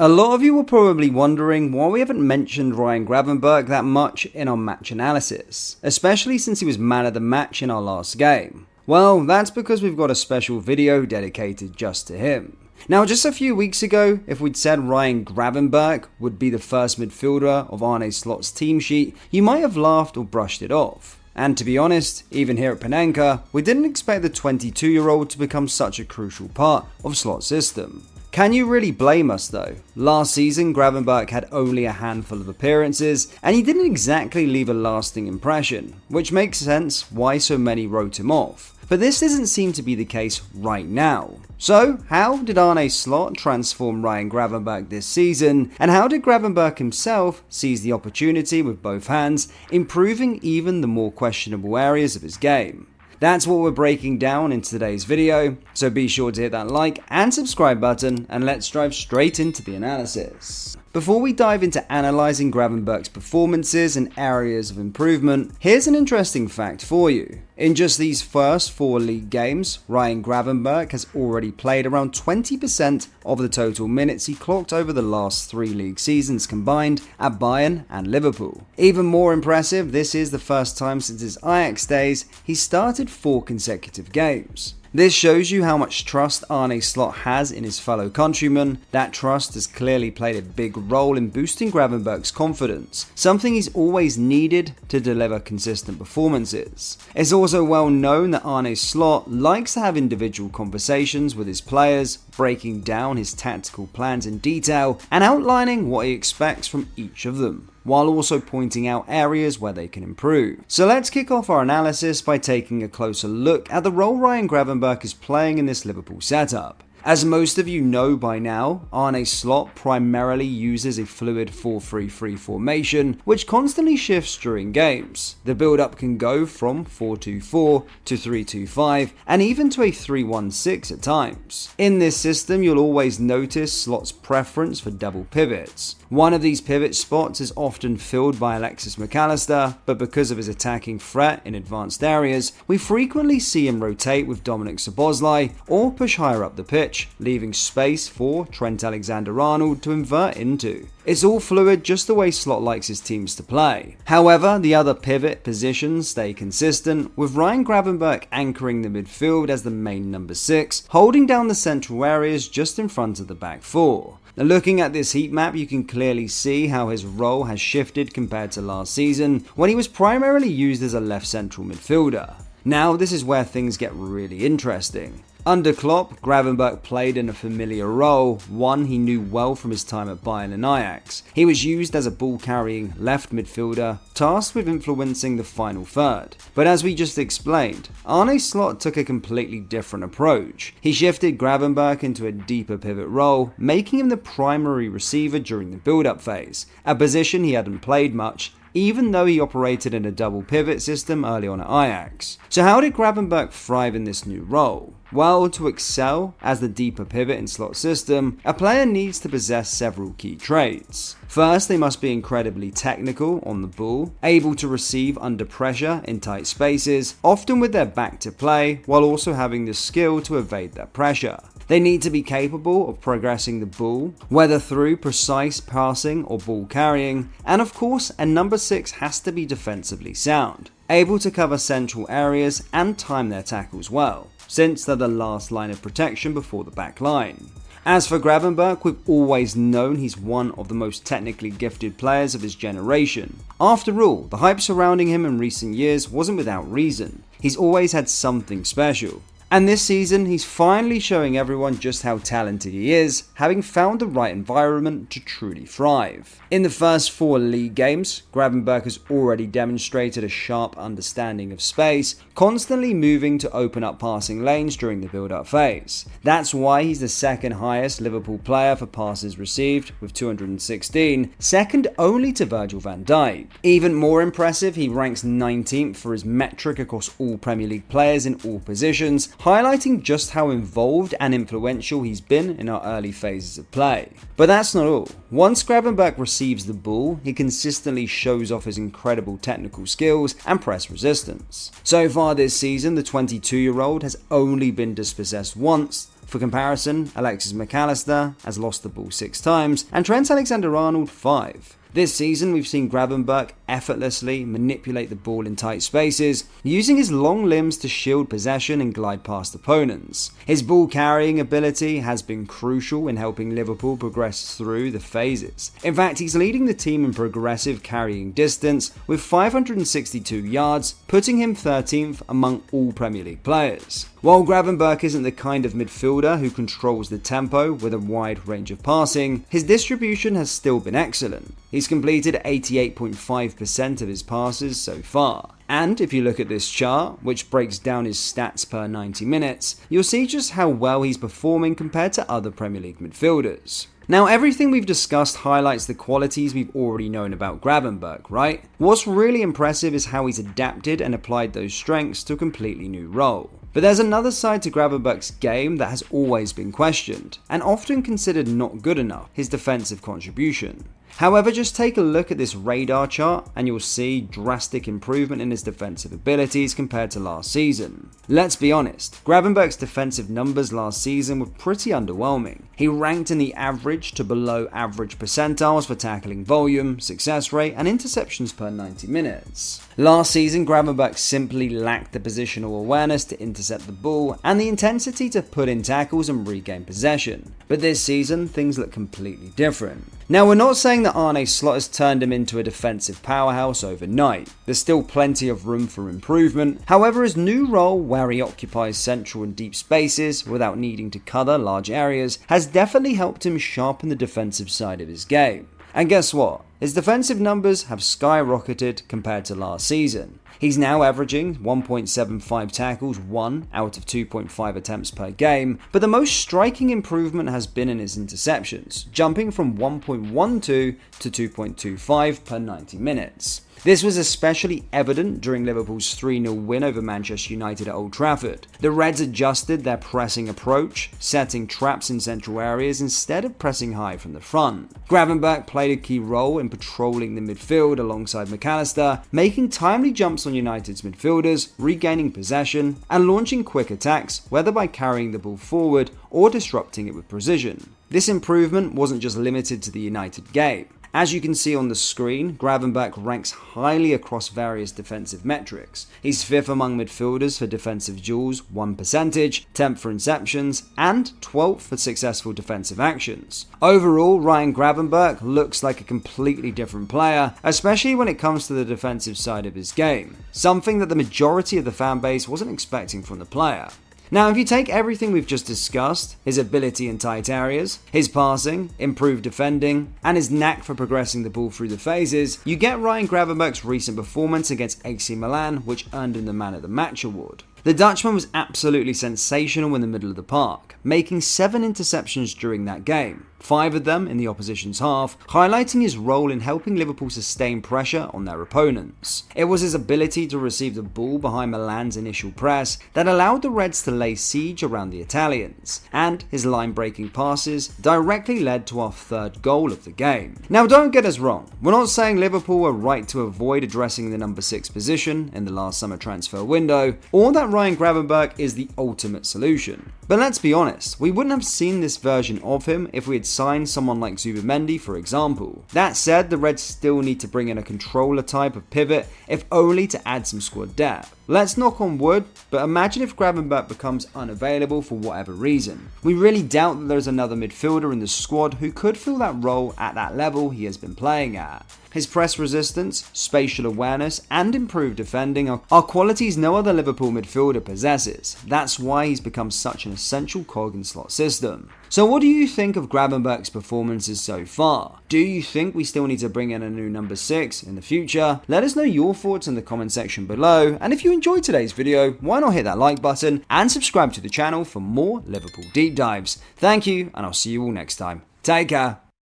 A lot of you were probably wondering why we haven't mentioned Ryan Gravenberch that much in our match analysis, especially since he was man of the match in our last game. Well, that's because we've got a special video dedicated just to him. Now, just a few weeks ago, if we'd said Ryan Gravenberch would be the first midfielder of Arne Slot's team sheet, you might have laughed or brushed it off. And to be honest, even here at Panenka, we didn't expect the 22-year-old to become such a crucial part of Slot's system. Can you really blame us though? Last season, Gravenberch had only a handful of appearances, and he didn't exactly leave a lasting impression, which makes sense why so many wrote him off. But this doesn't seem to be the case right now. So, how did Arne Slot transform Ryan Gravenberch this season, and how did Gravenberch himself seize the opportunity with both hands, improving even the more questionable areas of his game? That's what we're breaking down in today's video, so be sure to hit that like and subscribe button, and let's dive straight into the analysis. Before we dive into analysing Gravenberch's performances and areas of improvement, here's an interesting fact for you. In just these first 4 league games, Ryan Gravenberch has already played around 20% of the total minutes he clocked over the last 3 league seasons combined at Bayern and Liverpool. Even more impressive, this is the first time since his Ajax days he's started 4 consecutive games. This shows you how much trust Arne Slot has in his fellow countrymen. That trust has clearly played a big role in boosting Gravenberch's confidence, something he's always needed to deliver consistent performances. It's also well known that Arne Slot likes to have individual conversations with his players, breaking down his tactical plans in detail and outlining what he expects from each of them, while also pointing out areas where they can improve. So let's kick off our analysis by taking a closer look at the role Ryan Gravenberch is playing in this Liverpool setup. As most of you know by now, Arne Slot primarily uses a fluid 4-3-3 formation, which constantly shifts during games. The build-up can go from 4-2-4 to 3-2-5, and even to a 3-1-6 at times. In this system, you'll always notice Slot's preference for double pivots. One of these pivot spots is often filled by Alexis McAllister, but because of his attacking threat in advanced areas, we frequently see him rotate with Dominik Szoboszlai or push higher up the pitch, leaving space for Trent Alexander-Arnold to invert into. It's all fluid, just the way Slot likes his teams to play. However, the other pivot positions stay consistent, with Ryan Gravenberch anchoring the midfield as the main number 6, holding down the central areas just in front of the back 4. Now, looking at this heat map, you can clearly see how his role has shifted compared to last season, when he was primarily used as a left central midfielder. Now, this is where things get really interesting. Under Klopp, Gravenberch played in a familiar role, one he knew well from his time at Bayern and Ajax. He was used as a ball-carrying left midfielder, tasked with influencing the final third. But as we just explained, Arne Slot took a completely different approach. He shifted Gravenberch into a deeper pivot role, making him the primary receiver during the build-up phase, a position he hadn't played much, even though he operated in a double pivot system early on at Ajax. So how did Gravenberch thrive in this new role? Well, to excel as the deeper pivot in Slot's system, a player needs to possess several key traits. First, they must be incredibly technical on the ball, able to receive under pressure in tight spaces, often with their back to play, while also having the skill to evade that pressure. They need to be capable of progressing the ball, whether through precise passing or ball carrying, and of course, a number 6 has to be defensively sound, able to cover central areas and time their tackles well, since they're the last line of protection before the back line. As for Gravenberch, we've always known he's one of the most technically gifted players of his generation. After all, the hype surrounding him in recent years wasn't without reason. He's always had something special. And this season, he's finally showing everyone just how talented he is, having found the right environment to truly thrive. In the first 4 league games, Gravenberch has already demonstrated a sharp understanding of space, constantly moving to open up passing lanes during the build-up phase. That's why he's the second highest Liverpool player for passes received, with 216, second only to Virgil van Dijk. Even more impressive, he ranks 19th for his metric across all Premier League players in all positions, highlighting just how involved and influential he's been in our early phases of play. But that's not all. Once Gravenberch receives the ball, he consistently shows off his incredible technical skills and press resistance. So far this season, the 22-year-old has only been dispossessed once, For comparison, Alexis McAllister has lost the ball 6 times, and Trent Alexander-Arnold 5. This season, we've seen Gravenberch effortlessly manipulate the ball in tight spaces, using his long limbs to shield possession and glide past opponents. His ball carrying ability has been crucial in helping Liverpool progress through the phases. In fact, he's leading the team in progressive carrying distance with 562 yards, putting him 13th among all Premier League players. While Gravenberch isn't the kind of midfielder who controls the tempo with a wide range of passing, his distribution has still been excellent. He's completed 88.5% of his passes so far. And if you look at this chart, which breaks down his stats per 90 minutes, you'll see just how well he's performing compared to other Premier League midfielders. Now, everything we've discussed highlights the qualities we've already known about Gravenberch, right? What's really impressive is how he's adapted and applied those strengths to a completely new role. But there's another side to Gravenberch's game that has always been questioned, and often considered not good enough: his defensive contribution. However, just take a look at this radar chart and you'll see drastic improvement in his defensive abilities compared to last season. Let's be honest, Gravenberch's defensive numbers last season were pretty underwhelming. He ranked in the average to below average percentiles for tackling volume, success rate, and interceptions per 90 minutes. Last season, Gravenberch simply lacked the positional awareness to intercept the ball and the intensity to put in tackles and regain possession. But this season, things look completely different. Now, we're not saying that Arne Slot has turned him into a defensive powerhouse overnight. There's still plenty of room for improvement. However, his new role, where he occupies central and deep spaces without needing to cover large areas, has definitely helped him sharpen the defensive side of his game. And guess what? His defensive numbers have skyrocketed compared to last season. He's now averaging 1.75 tackles, 1 out of 2.5 attempts per game, but the most striking improvement has been in his interceptions, jumping from 1.12 to 2.25 per 90 minutes. This was especially evident during Liverpool's 3-0 win over Manchester United at Old Trafford. The Reds adjusted their pressing approach, setting traps in central areas instead of pressing high from the front. Gravenberch played a key role in patrolling the midfield alongside McAllister, making timely jumps on United's midfielders, regaining possession, and launching quick attacks, whether by carrying the ball forward or disrupting it with precision. This improvement wasn't just limited to the United game. As you can see on the screen, Gravenberch ranks highly across various defensive metrics. He's 5th among midfielders for defensive duels, 1%, 10th for interceptions, and 12th for successful defensive actions. Overall, Ryan Gravenberch looks like a completely different player, especially when it comes to the defensive side of his game, something that the majority of the fan base wasn't expecting from the player. Now, if you take everything we've just discussed, his ability in tight areas, his passing, improved defending, and his knack for progressing the ball through the phases, you get Ryan Gravenberch's recent performance against AC Milan, which earned him the Man of the Match award. The Dutchman was absolutely sensational in the middle of the park, making 7 interceptions during that game, 5 of them in the opposition's half, highlighting his role in helping Liverpool sustain pressure on their opponents. It was his ability to receive the ball behind Milan's initial press that allowed the Reds to lay siege around the Italians, and his line-breaking passes directly led to our 3rd goal of the game. Now, don't get us wrong, we're not saying Liverpool were right to avoid addressing the number 6 position in the last summer transfer window, or that Ryan Gravenberch is the ultimate solution. But let's be honest, we wouldn't have seen this version of him if we had signed someone like Zubimendi, for example. That said, the Reds still need to bring in a controller type of pivot, if only to add some squad depth. Let's knock on wood, but imagine if Gravenberch becomes unavailable for whatever reason. We really doubt that there's another midfielder in the squad who could fill that role at that level he has been playing at. His press resistance, spatial awareness, and improved defending are qualities no other Liverpool midfielder possesses. That's why he's become such an essential cog in Slot's system. So what do you think of Gravenberch's performances so far? Do you think we still need to bring in a new number 6 in the future? Let us know your thoughts in the comment section below, and if you enjoyed today's video, why not hit that like button and subscribe to the channel for more Liverpool deep dives. Thank you, and I'll see you all next time. Take care.